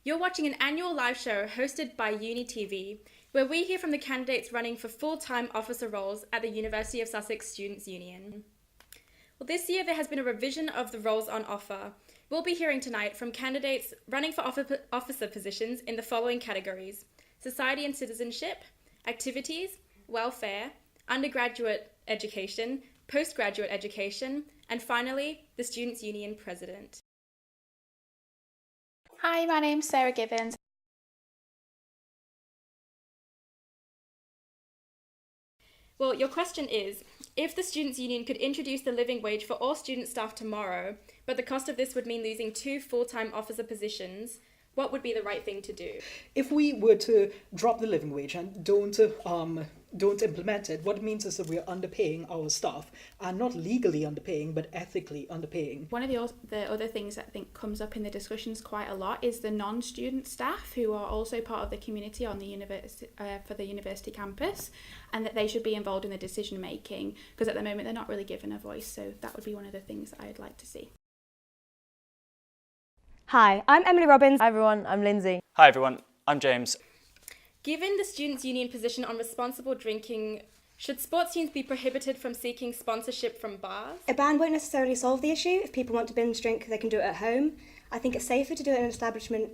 You're watching an annual live show hosted by UniTV, where we hear from the candidates running for full-time officer roles at the University of Sussex Students' Union. Well, this year there has been a revision of the roles on offer. We'll be hearing tonight from candidates running for officer positions in the following categories: society and citizenship, activities, welfare, undergraduate education, postgraduate education, and finally, the Students' Union President. Hi, my name's Sarah Gibbons. Well, your question is, if the Students' Union could introduce the living wage for all student staff tomorrow, but the cost of this would mean losing 2 full-time officer positions, what would be the right thing to do? If we were to drop the living wage and don't implement it, what it means is that we're underpaying our staff, and not legally underpaying, but ethically underpaying. One of the other things that I think comes up in the discussions quite a lot is the non-student staff who are also part of the community on the university for the university campus, and that they should be involved in the decision making, because at the moment they're not really given a voice. So that would be one of the things that I'd like to see. Hi, I'm Emily Robbins. Hi everyone, I'm Lindsay. Hi everyone, I'm James. Given the Students' Union position on responsible drinking, should sports teams be prohibited from seeking sponsorship from bars? A ban won't necessarily solve the issue. If people want to binge drink, they can do it at home. I think it's safer to do it in an establishment,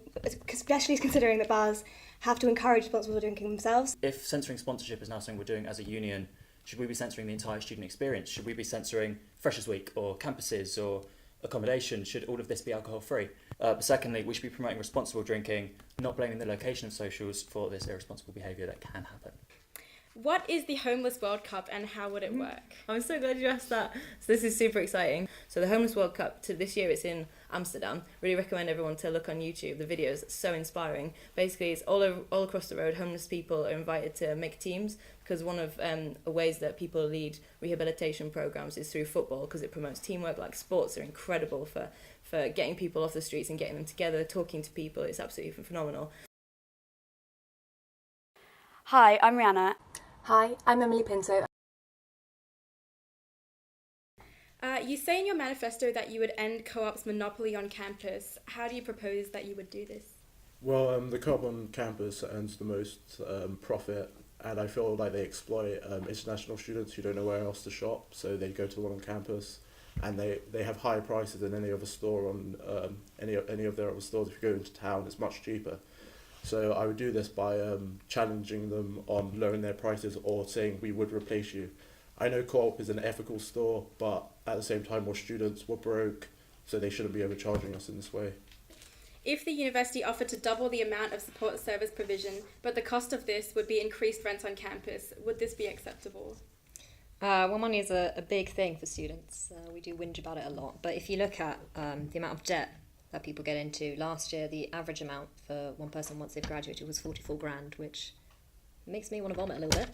especially considering that bars have to encourage responsible drinking themselves. If censoring sponsorship is now something we're doing as a union, should we be censoring the entire student experience? Should we be censoring Freshers' Week or campuses or accommodation? Should all of this be alcohol free? But secondly, we should be promoting responsible drinking, not blaming the location of socials for this irresponsible behaviour that can happen. What is the Homeless World Cup and how would it work? I'm so glad you asked that. So this is super exciting. So the Homeless World Cup, this year it's in Amsterdam. Really recommend everyone to look on YouTube. The videos are so inspiring. Basically, it's all across the road. Homeless people are invited to make teams, because one of the ways that people lead rehabilitation programs is through football, because it promotes teamwork. Like, sports are incredible for getting people off the streets and getting them together, talking to people. It's absolutely phenomenal. Hi, I'm Rihanna. Hi, I'm Emily Pinto. You say in your manifesto that you would end CoOp's monopoly on campus. How do you propose that you would do this? Well, the CoOp on campus earns the most profit, and I feel like they exploit international students who don't know where else to shop, so they go to the one on campus, and they have higher prices than any other store on any of their other stores. If you go into town, it's much cheaper. So I would do this by challenging them on lowering their prices or saying we would replace you. I know CoOp is an ethical store, but at the same time, more students were broke, so they shouldn't be overcharging us in this way. If the university offered to double the amount of support service provision, but the cost of this would be increased rent on campus, would this be acceptable? Well, money is a big thing for students. We do whinge about it a lot. But if you look at the amount of debt that people get into, last year the average amount for one person once they've graduated was 44 grand, which makes me want to vomit a little bit.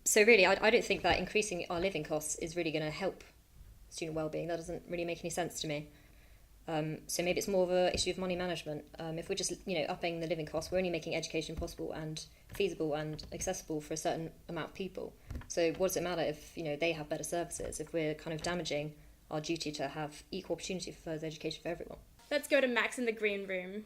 So really, I don't think that increasing our living costs is really going to help student wellbeing. That doesn't really make any sense to me. So maybe it's more of an issue of money management. If we're just upping the living costs, we're only making education possible and feasible and accessible for a certain amount of people. So what does it matter if they have better services, if we're kind of damaging our duty to have equal opportunity for further education for everyone? Let's go to Max in the green room.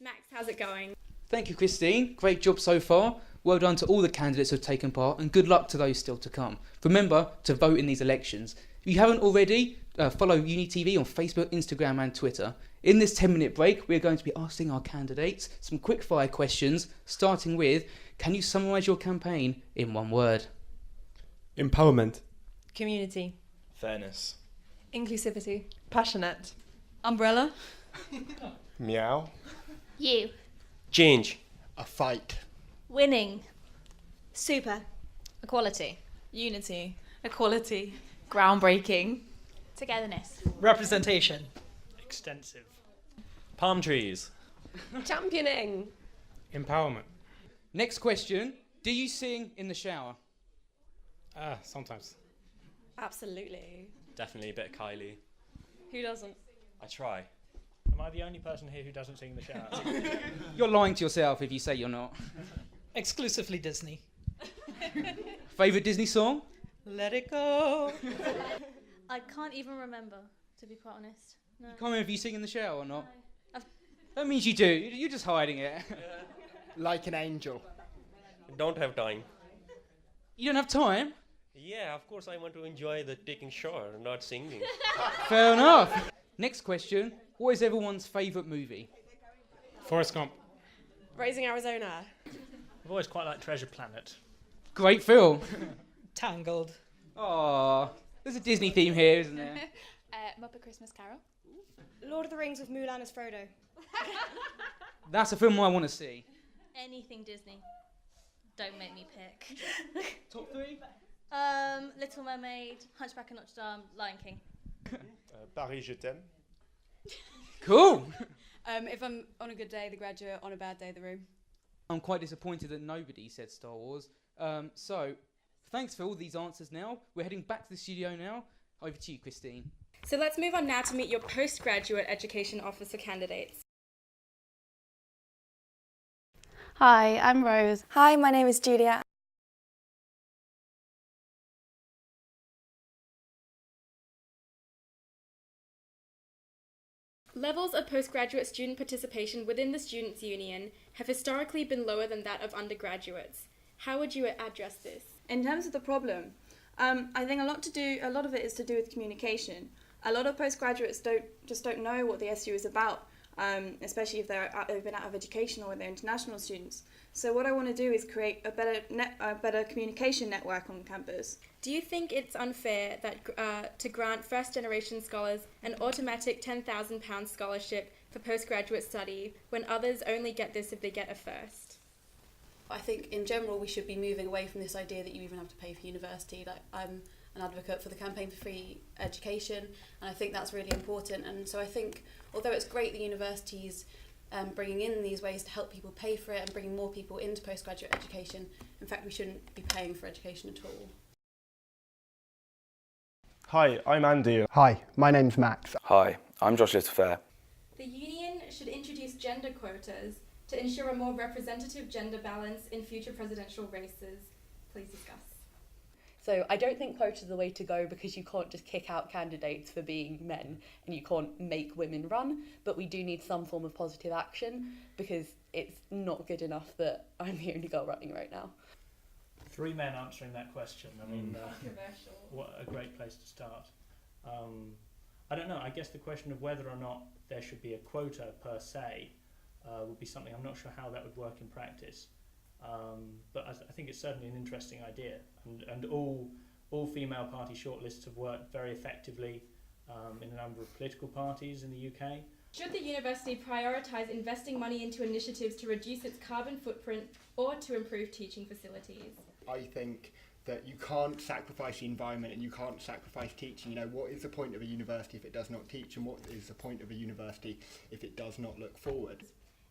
Max, how's it going? Thank you, Christine. Great job so far. Well done to all the candidates who have taken part, and good luck to those still to come. Remember to vote in these elections. If you haven't already, follow UniTV on Facebook, Instagram and Twitter. In this 10-minute break, we're going to be asking our candidates some quick-fire questions, starting with, can you summarise your campaign in one word? Empowerment. Community. Fairness. Inclusivity. Passionate. Umbrella. Meow. You. Change. A fight. Winning. Super. Equality. Unity. Equality. Groundbreaking. Togetherness. Representation. Extensive. Palm trees. Championing. Empowerment. Next question, do you sing in the shower? Sometimes. Absolutely. Definitely a bit of Kylie. Who doesn't? I try. Am I the only person here who doesn't sing in the shower? You're lying to yourself if you say you're not. Exclusively Disney. Favourite Disney song? Let it go. I can't even remember, to be quite honest. No. You can't remember if you sing in the shower or not? No. That means you do. You're just hiding it. Like an angel. Don't have time. You don't have time? Yeah, of course I want to enjoy the taking shower, not singing. Fair enough. Next question. What is everyone's favourite movie? Forrest Gump. Raising Arizona. I've always quite liked Treasure Planet. Great film. Tangled. Aww. There's a Disney theme here, isn't there? Muppet Christmas Carol. Lord of the Rings with Mulan as Frodo. That's a film I want to see. Anything Disney. Don't make me pick. Top 3? Little Mermaid, Hunchback of Notre Dame, Lion King. Paris, je t'aime. Cool. If I'm on a good day, The Graduate. On a bad day, The Room. I'm quite disappointed that nobody said Star Wars. So, thanks for all these answers now. We're heading back to the studio now. Over to you, Christine. So let's move on now to meet your postgraduate education officer candidates. Hi, I'm Rose. Hi, my name is Julia. Levels of postgraduate student participation within the Students' Union have historically been lower than that of undergraduates. How would you address this? In terms of the problem, I think a lot of it is to do with communication. A lot of postgraduates don't know what the SU is about, especially if they've been out of education or they're international students. So what I want to do is create a better communication network on campus. Do you think it's unfair that to grant first-generation scholars an automatic £10,000 scholarship for postgraduate study when others only get this if they get a first? I think in general we should be moving away from this idea that you even have to pay for university. Like, I'm an advocate for the campaign for free education, and I think that's really important. And so I think although it's great that universities bringing in these ways to help people pay for it and bringing more people into postgraduate education, in fact we shouldn't be paying for education at all. Hi, I'm Andy. Hi, my name's Max. Hi, I'm Josh Littlefair. The union should introduce gender quotas to ensure a more representative gender balance in future presidential races. Please discuss. So I don't think quotas are the way to go, because you can't just kick out candidates for being men and you can't make women run, but we do need some form of positive action, because it's not good enough that I'm the only girl running right now. 3 men answering that question. I mean, what a great place to start. I don't know, I guess the question of whether or not there should be a quota per se would be something I'm not sure how that would work in practice. But I think it's certainly an interesting idea, and all female party shortlists have worked very effectively in a number of political parties in the UK. Should the university prioritise investing money into initiatives to reduce its carbon footprint or to improve teaching facilities? I think that you can't sacrifice the environment and you can't sacrifice teaching. You know, what is the point of a university if it does not teach, and what is the point of a university if it does not look forward?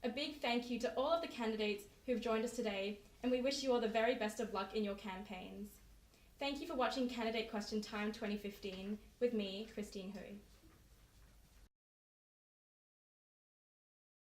A big thank you to all of the candidates who've joined us today, and we wish you all the very best of luck in your campaigns. Thank you for watching Candidate Question Time 2015 with me, Christine Hui.